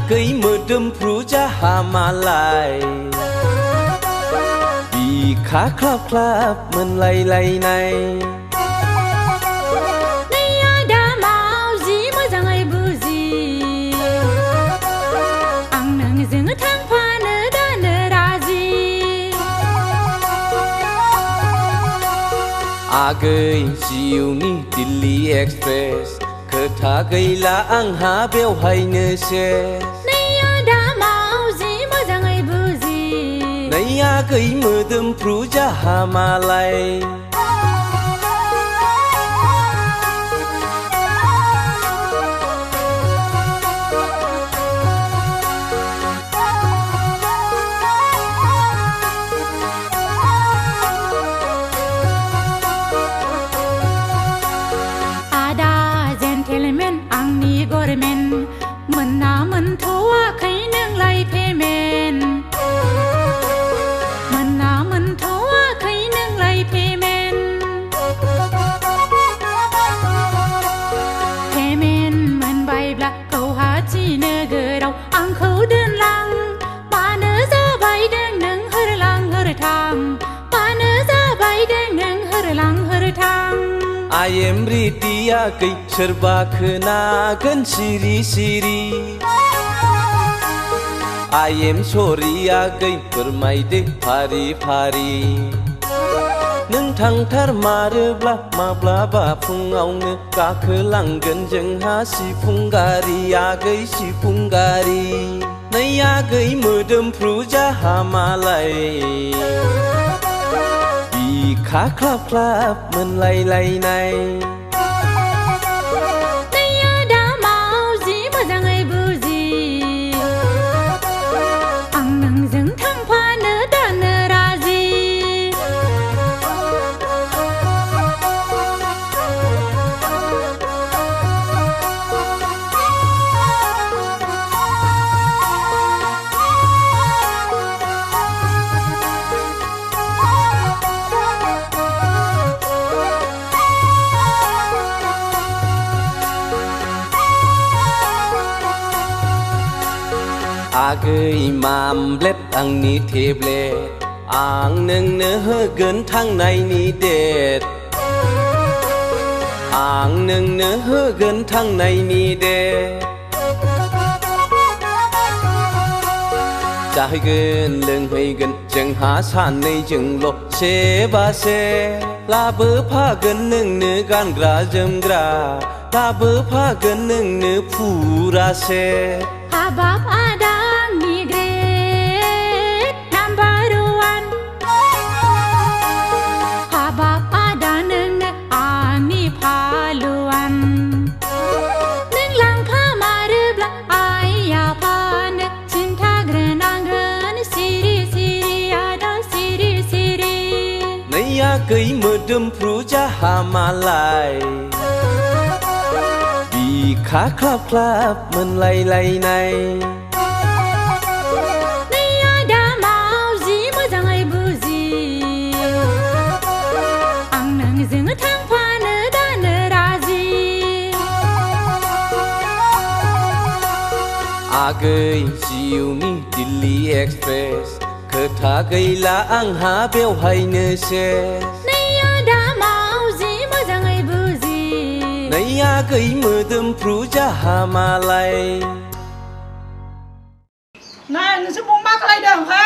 आगै मोदोमफ्रु जाहा मालाय बिखा ख्लाब ख्लाब मोनलायलायनाय आगै जिउनि दिल्ली एक्सप्रेस खोथा गैला आंहा बेवहायनो सेस नै आगै मोदोमफ्रु जाहा मालाय मोनना मोनथ'वाखै नोंलाय पेमेन्ट मोनना मोनथ'वाखै नोंलाय पेमेन्ट मोनबायब्ला गौहाटि नोगोराव आंखौ दोनलां मानो जाबायदों नों होरलां होरथां मानो जाबायदों नों होरलां होरथां I am ready आगै सोरबा खोनागोन सिरि सिरि I am sorry आगै फोरमायदो फारि फारि नों थांथारमारोब्ला माब्लाबा फुङावनो गाखोलांगोन जोंहा सिफुं गारि आगै सिफुं गारि नै आगै मोदोमफ्रु जाहा मालाय बिखा ख्लाब ख्लाब मोनलायलायनाय आगै मामब्लेट आंनि टेब्लेट आं नोंनो होगोन थांनायनि डेट आं नोंनो होगोन थांनायनि डेट जाहैगोन लोंहैगोन जोंहा सानैजोंल' सेबासे लाबोफागोन नोंनो गानग्रा जोमग्रा लाबोफागोन नोंनो फुरासे हाबाब आदा आगै मोदोमफ्रु जाहा मालाय बिखा ख्लाब ख्लाब मोनलायलायनाय आं नोंजों थांफानो दानो राजि आगै जिउनि दिल्ली एक्सप्रेस खोथा गैला आंहा बेवहायनो सेस नै आगै मोदोमफ्रु जाहा मालाय नै नोंसोर मा खालायदों हा